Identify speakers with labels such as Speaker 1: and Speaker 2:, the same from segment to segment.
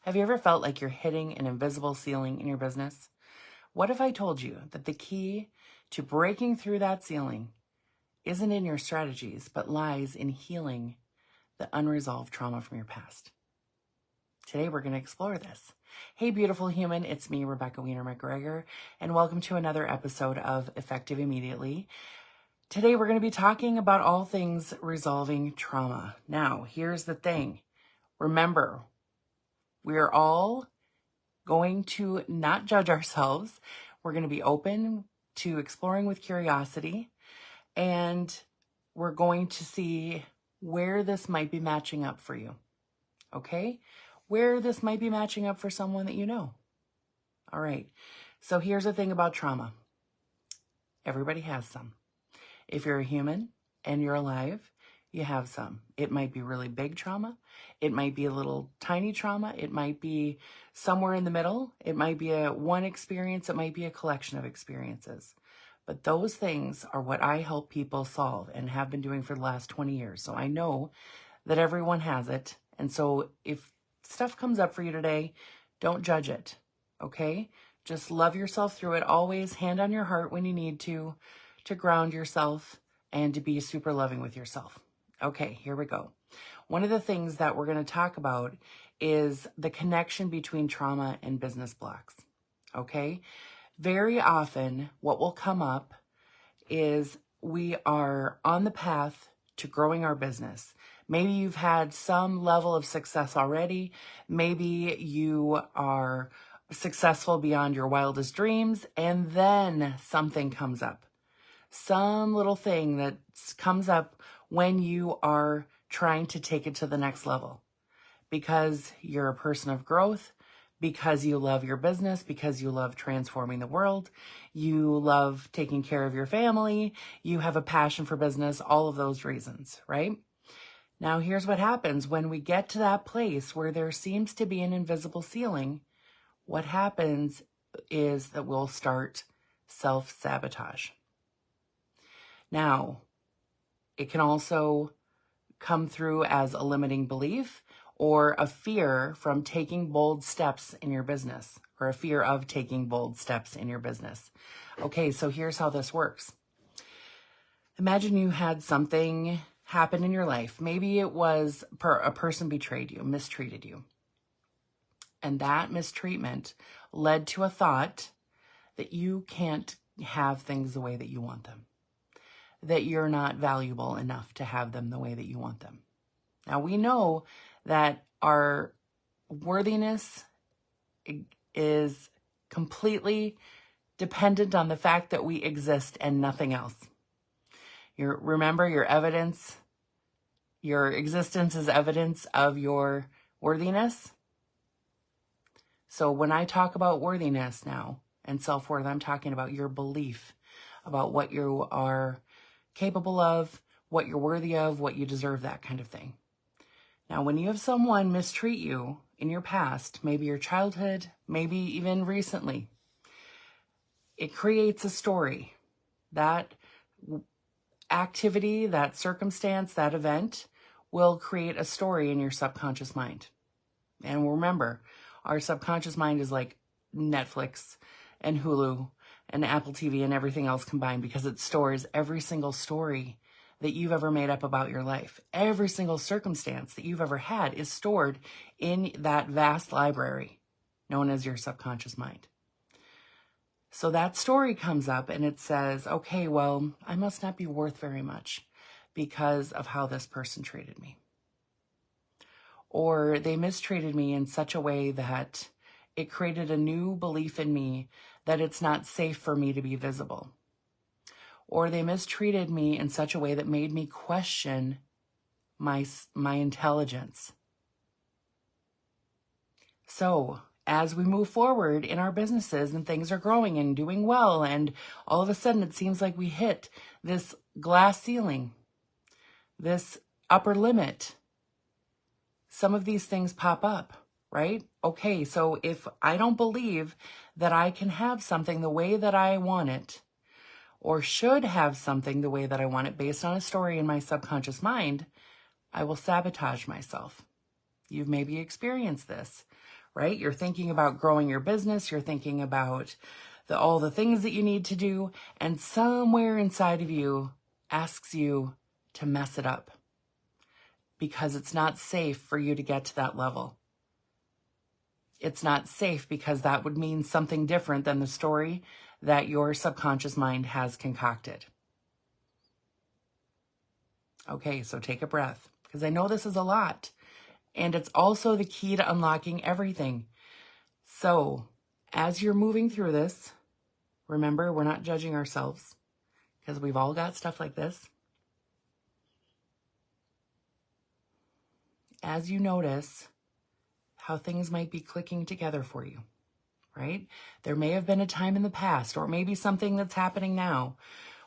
Speaker 1: Have you ever felt like you're hitting an invisible ceiling in your business? What if I told you that the key to breaking through that ceiling isn't in your strategies, but lies in healing the unresolved trauma from your past? Today, we're going to explore this. Hey, beautiful human, it's me, Rebecca Wiener McGregor, and welcome to another episode of Effective Immediately. Today, we're going to be talking about all things resolving trauma. Now, here's the thing. Remember, we're all going to not judge ourselves. We're going to be open to exploring with curiosity, and we're going to see where this might be matching up for you. Okay? Where this might be matching up for someone that you know. All right. So here's the thing about trauma. Everybody has some. If you're a human and you're alive, you have some. It might be really big trauma. It might be a little tiny trauma. It might be somewhere in the middle. It might be one experience. It might be a collection of experiences. But those things are what I help people solve and have been doing for the last 20 years. So I know that everyone has it. And so if stuff comes up for you today, don't judge it, okay? Just love yourself through it. Always hand on your heart when you need to ground yourself and to be super loving with yourself. Okay, here we go. One of the things that we're going to talk about is the connection between trauma and business blocks, okay? Very often, what will come up is we are on the path to growing our business. Maybe you've had some level of success already. Maybe you are successful beyond your wildest dreams, and then something comes up. Some little thing that comes up when you are trying to take it to the next level. Because you're a person of growth, because you love your business, because you love transforming the world, you love taking care of your family, you have a passion for business, all of those reasons, right? Now, here's what happens when we get to that place where there seems to be an invisible ceiling. What happens is that we'll start self-sabotage. Now, it can also come through as a limiting belief or a fear from taking bold steps in your business, or a fear of taking bold steps in your business. Okay, so here's how this works. Imagine you had something happen in your life. Maybe it was a person betrayed you, mistreated you. And that mistreatment led to a thought that you can't have things the way that you want them, that you're not valuable enough to have them the way that you want them. Now, we know that our worthiness is completely dependent on the fact that we exist and nothing else. Remember, your existence is evidence of your worthiness. So when I talk about worthiness now and self-worth, I'm talking about your belief about what you are capable of, what you're worthy of, what you deserve, that kind of thing. Now, when you have someone mistreat you in your past, maybe your childhood, maybe even recently, it creates a story. That activity, that circumstance, that event will create a story in your subconscious mind. And remember, our subconscious mind is like Netflix and Hulu and Apple TV and everything else combined, because it stores every single story that you've ever made up about your life. Every single circumstance that you've ever had is stored in that vast library known as your subconscious mind. So that story comes up and it says, okay, well, I must not be worth very much because of how this person treated me. Or they mistreated me in such a way that it created a new belief in me that it's not safe for me to be visible. Or they mistreated me in such a way that made me question my intelligence. So as we move forward in our businesses and things are growing and doing well, and all of a sudden it seems like we hit this glass ceiling, this upper limit, some of these things pop up, right? Okay, so if I don't believe that I can have something the way that I want it, or should have something the way that I want it based on a story in my subconscious mind, I will sabotage myself. You've maybe experienced this, right? You're thinking about growing your business. You're thinking about all the things that you need to do. And somewhere inside of you asks you to mess it up because it's not safe for you to get to that level. It's not safe because that would mean something different than the story that your subconscious mind has concocted. Okay, so take a breath, because I know this is a lot. And it's also the key to unlocking everything. So as you're moving through this, remember, we're not judging ourselves because we've all got stuff like this. As you notice how things might be clicking together for you, right? There may have been a time in the past, or maybe something that's happening now,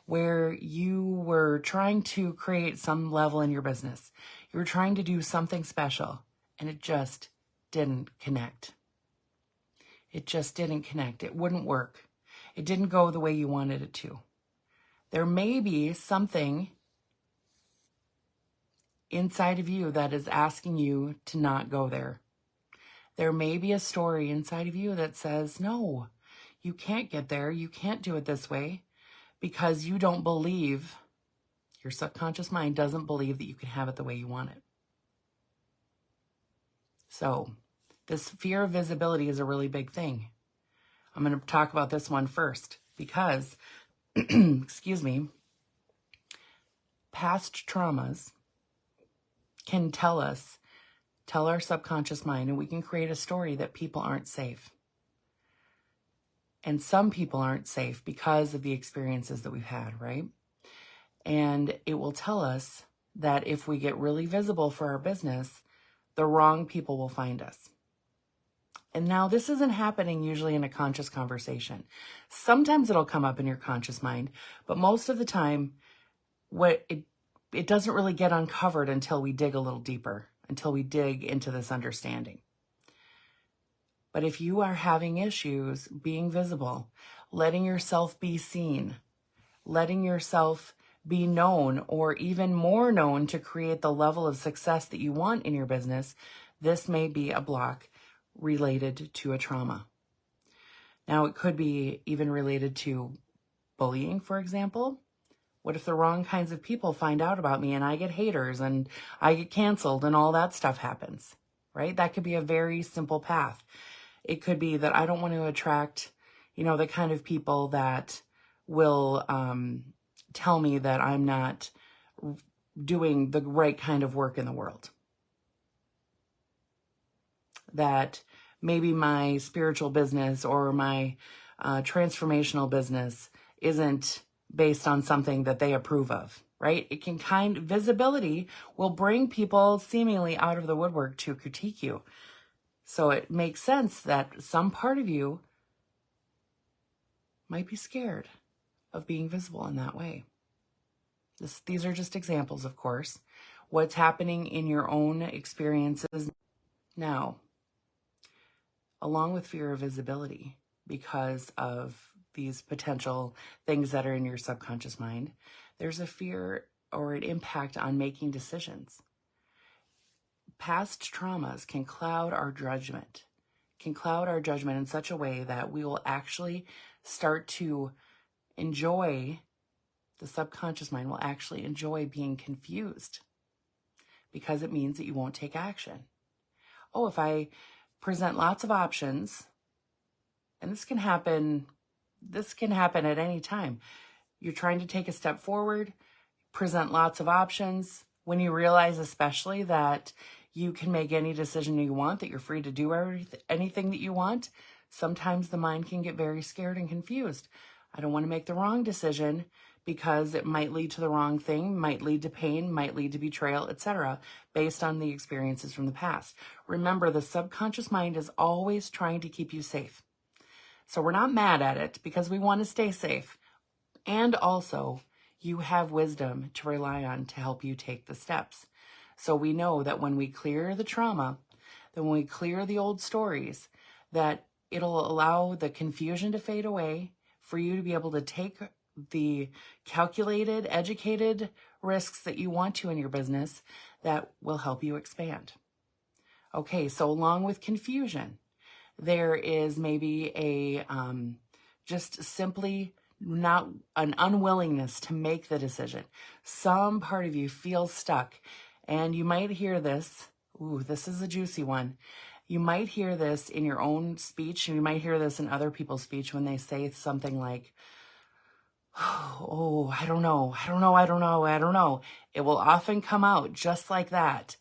Speaker 1: where you were trying to create some level in your business. You were trying to do something special, and it just didn't connect. It just didn't connect. It wouldn't work. It didn't go the way you wanted it to. There may be something inside of you that is asking you to not go there. There may be a story inside of you that says, no, you can't get there. You can't do it this way, because you don't believe, your subconscious mind doesn't believe that you can have it the way you want it. So this fear of visibility is a really big thing. I'm going to talk about this one first because, excuse me, past traumas can tell our subconscious mind, and we can create a story that people aren't safe. And some people aren't safe because of the experiences that we've had, right? And it will tell us that if we get really visible for our business, the wrong people will find us. And now this isn't happening usually in a conscious conversation. Sometimes it'll come up in your conscious mind, but most of the time, it doesn't really get uncovered until we dig a little deeper, until we dig into this understanding. But if you are having issues being visible, letting yourself be seen, letting yourself be known, or even more known to create the level of success that you want in your business, this may be a block related to a trauma. Now, it could be even related to bullying, for example. What if the wrong kinds of people find out about me and I get haters and I get canceled and all that stuff happens, right? That could be a very simple path. It could be that I don't want to attract, the kind of people that will tell me that I'm not doing the right kind of work in the world. That maybe my spiritual business or my transformational business isn't based on something that they approve of, right? Visibility will bring people seemingly out of the woodwork to critique you. So it makes sense that some part of you might be scared of being visible in that way. These are just examples, of course. What's happening in your own experiences now, along with fear of visibility because of these potential things that are in your subconscious mind, there's a fear or an impact on making decisions. Past traumas can cloud our judgment, in such a way that we will actually start to enjoy, the subconscious mind will actually enjoy being confused because it means that you won't take action. Oh, if I present lots of options, and this can happen at any time. You're trying to take a step forward, present lots of options. When you realize especially that you can make any decision you want, that you're free to do anything that you want, sometimes the mind can get very scared and confused. I don't want to make the wrong decision because it might lead to the wrong thing, might lead to pain, might lead to betrayal, etc., based on the experiences from the past. Remember, the subconscious mind is always trying to keep you safe. So we're not mad at it because we want to stay safe. And also, you have wisdom to rely on to help you take the steps. So we know that when we clear the trauma, that when we clear the old stories, that it'll allow the confusion to fade away for you to be able to take the calculated, educated risks that you want to in your business that will help you expand. Okay, so along with confusion, There is maybe a just simply not an unwillingness to make the decision. Some part of you feels stuck, and you might hear this. Ooh, this is a juicy one. You might hear this in your own speech, and you might hear this in other people's speech when they say something like, oh, I don't know. It will often come out just like that.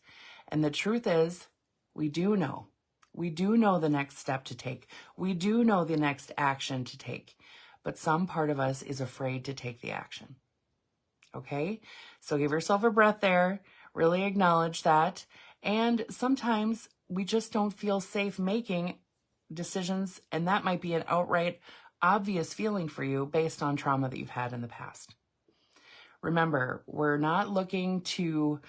Speaker 1: And the truth is, we do know. We do know the next step to take. We do know the next action to take. But some part of us is afraid to take the action. Okay? So give yourself a breath there. Really acknowledge that. And sometimes we just don't feel safe making decisions, and that might be an outright obvious feeling for you based on trauma that you've had in the past. Remember, we're not looking to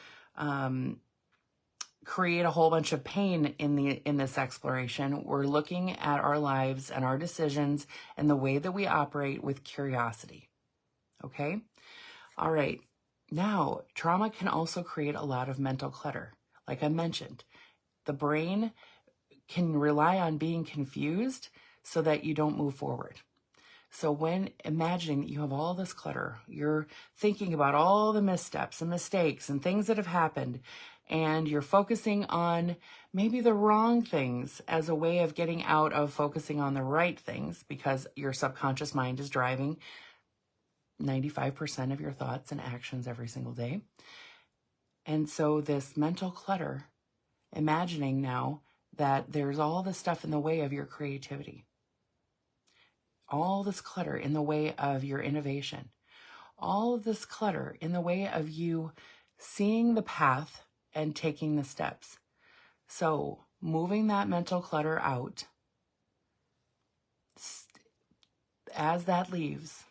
Speaker 1: create a whole bunch of pain in this exploration. We're looking at our lives and our decisions and the way that we operate with curiosity. Okay? All right. Now, trauma can also create a lot of mental clutter. Like I mentioned, the brain can rely on being confused so that you don't move forward. So when imagining that you have all this clutter, you're thinking about all the missteps and mistakes and things that have happened, and you're focusing on maybe the wrong things as a way of getting out of focusing on the right things, because your subconscious mind is driving 95% of your thoughts and actions every single day. And so this mental clutter, imagining now that there's all this stuff in the way of your creativity, all this clutter in the way of your innovation, all of this clutter in the way of you seeing the path and taking the steps. So moving that mental clutter out, as that leaves,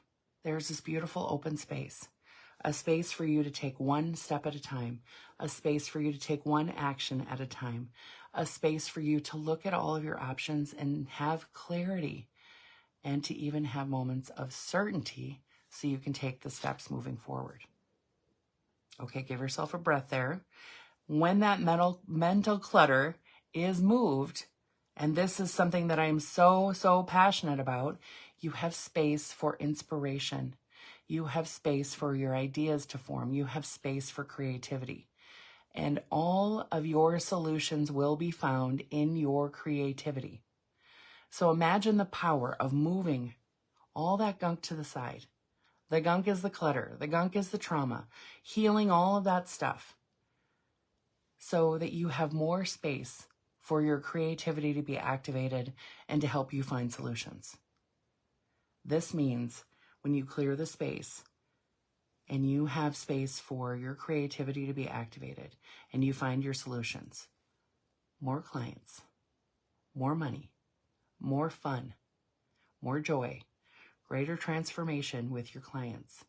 Speaker 1: there's this beautiful open space, a space for you to take one step at a time, a space for you to take one action at a time, a space for you to look at all of your options and have clarity, and to even have moments of certainty so you can take the steps moving forward. Okay, give yourself a breath there. When that mental clutter is moved, and this is something that I'm so passionate about, you have space for inspiration. You have space for your ideas to form. You have space for creativity. And all of your solutions will be found in your creativity. So imagine the power of moving all that gunk to the side. The gunk is the clutter. The gunk is the trauma. Healing all of that stuff so that you have more space for your creativity to be activated and to help you find solutions. This means when you clear the space and you have space for your creativity to be activated and you find your solutions, more clients, more money, more fun, more joy, greater transformation with your clients,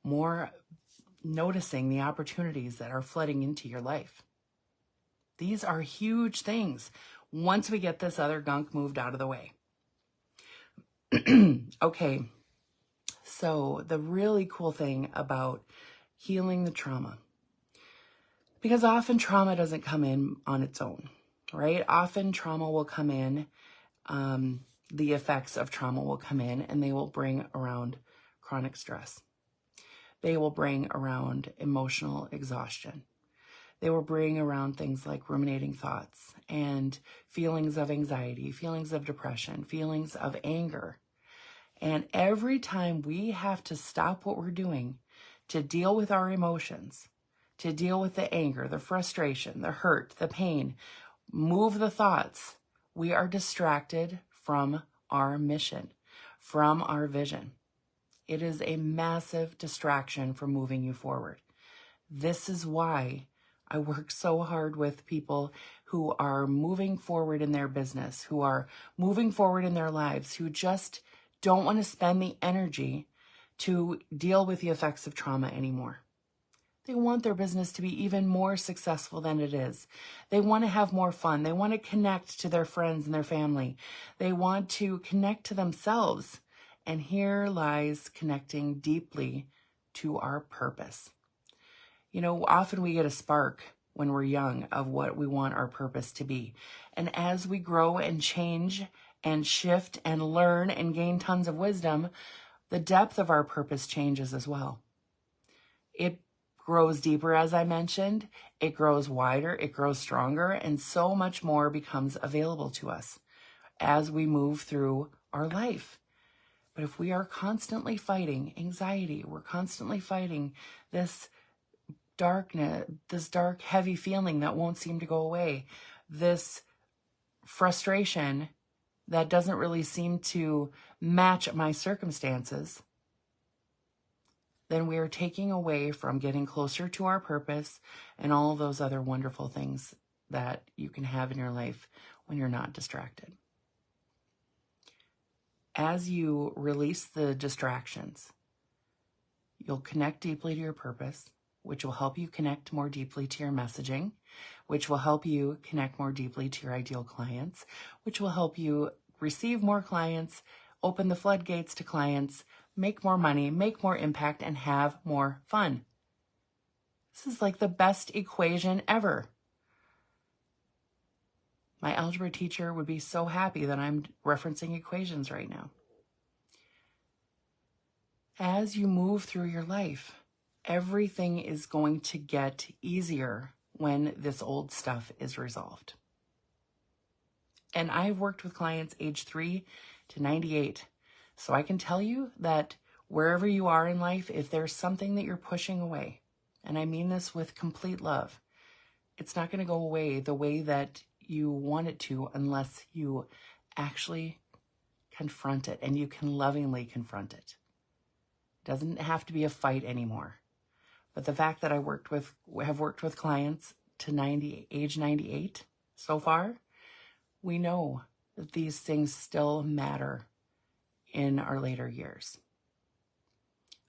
Speaker 1: more noticing the opportunities that are flooding into your life. These are huge things once we get this other gunk moved out of the way. Okay, so the really cool thing about healing the trauma, because often trauma doesn't come in on its own, right? Often trauma will come in, the effects of trauma will come in, and they will bring around chronic stress. They will bring around emotional exhaustion. They will bring around things like ruminating thoughts and feelings of anxiety, feelings of depression, feelings of anger. And every time we have to stop what we're doing to deal with our emotions, to deal with the anger, the frustration, the hurt, the pain, move the thoughts, we are distracted from our mission, from our vision. It is a massive distraction from moving you forward. This is why I work so hard with people who are moving forward in their business, who are moving forward in their lives, who just don't want to spend the energy to deal with the effects of trauma anymore. They want their business to be even more successful than it is. They want to have more fun. They want to connect to their friends and their family. They want to connect to themselves. And here lies connecting deeply to our purpose. You know, often we get a spark when we're young of what we want our purpose to be. And as we grow and change and shift and learn and gain tons of wisdom, the depth of our purpose changes as well. It grows deeper, as I mentioned. It grows wider, it grows stronger, and so much more becomes available to us as we move through our life. But if we are constantly fighting anxiety, we're constantly fighting this darkness, this dark, heavy feeling that won't seem to go away, this frustration that doesn't really seem to match my circumstances, then we are taking away from getting closer to our purpose and all of those other wonderful things that you can have in your life when you're not distracted. As you release the distractions, you'll connect deeply to your purpose, which will help you connect more deeply to your messaging, which will help you connect more deeply to your ideal clients, which will help you receive more clients, open the floodgates to clients, make more money, make more impact, and have more fun. This is like the best equation ever. My algebra teacher would be so happy that I'm referencing equations right now. As you move through your life, everything is going to get easier when this old stuff is resolved. And I've worked with clients age 3 to 98. So I can tell you that wherever you are in life, if there's something that you're pushing away, and I mean this with complete love, it's not going to go away the way that you want it to unless you actually confront it, and you can lovingly confront it. It doesn't have to be a fight anymore. But the fact that have worked with clients to age 98 so far, we know that these things still matter in our later years.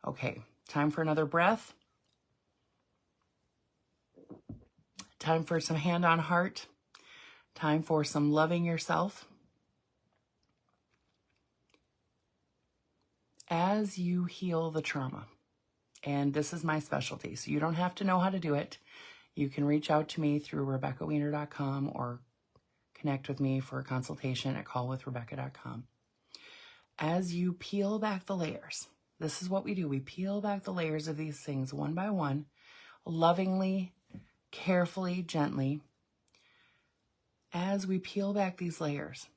Speaker 1: Okay, time for another breath. Time for some hand on heart. Time for some loving yourself. As you heal the trauma, and this is my specialty, so you don't have to know how to do it. You can reach out to me through RebeccaWiener.com or connect with me for a consultation at callwithrebecca.com. As you peel back the layers, this is what we do. We peel back the layers of these things one by one, lovingly, carefully, gently. As we peel back these layers,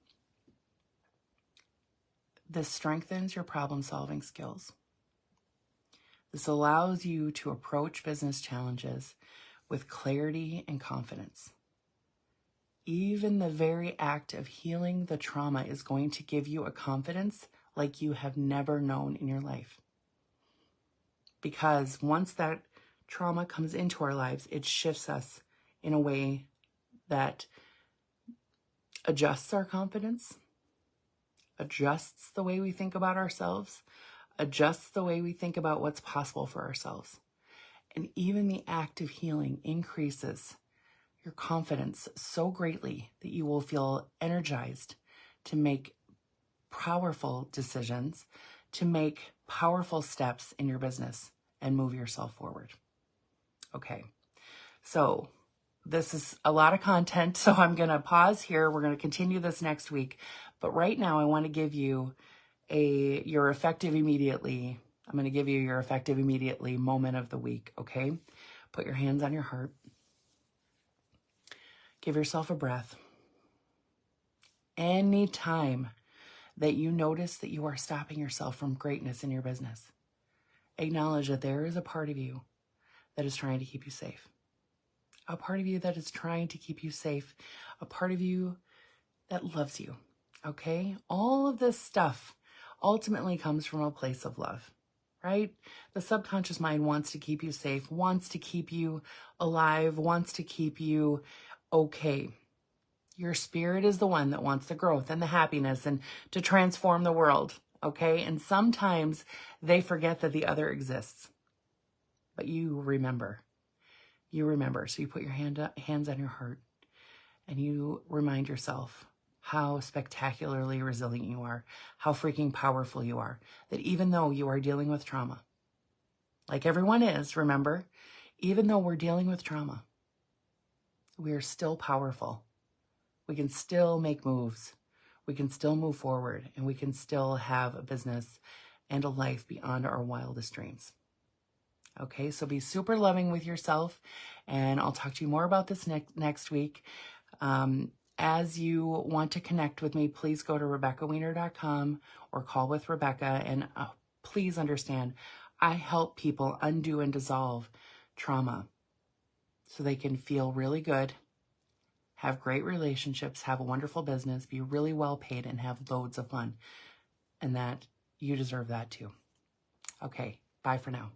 Speaker 1: this strengthens your problem-solving skills. This allows you to approach business challenges with clarity and confidence. Even the very act of healing the trauma is going to give you a confidence like you have never known in your life. Because once that trauma comes into our lives, it shifts us in a way that adjusts our confidence, adjusts the way we think about ourselves, adjusts the way we think about what's possible for ourselves. And even the act of healing increases your confidence so greatly that you will feel energized to make powerful decisions, to make powerful steps in your business and move yourself forward. Okay, so this is a lot of content, so I'm going to pause here. We're going to continue this next week. But right now, I want to give you your effective immediately. I'm going to give you your effective immediately moment of the week, okay? Put your hands on your heart. Give yourself a breath. Anytime that you notice that you are stopping yourself from greatness in your business, acknowledge that there is a part of you that is trying to keep you safe. A part of you that is trying to keep you safe. A part of you that loves you, okay? All of this stuff ultimately comes from a place of love, right? The subconscious mind wants to keep you safe, wants to keep you alive, wants to keep you okay. Your spirit is the one that wants the growth and the happiness and to transform the world, okay? And sometimes they forget that the other exists. But you remember. You remember. So you put your hands on your heart and you remind yourself how spectacularly resilient you are, how freaking powerful you are, that even though you are dealing with trauma, like everyone is, remember, even though we're dealing with trauma, we are still powerful. We can still make moves. We can still move forward, and we can still have a business and a life beyond our wildest dreams. Okay, so be super loving with yourself, and I'll talk to you more about this next week. As you want to connect with me, please go to RebeccaWiener.com or call with Rebecca. And please understand, I help people undo and dissolve trauma so they can feel really good, have great relationships, have a wonderful business, be really well paid, and have loads of fun. And that you deserve that too. Okay, bye for now.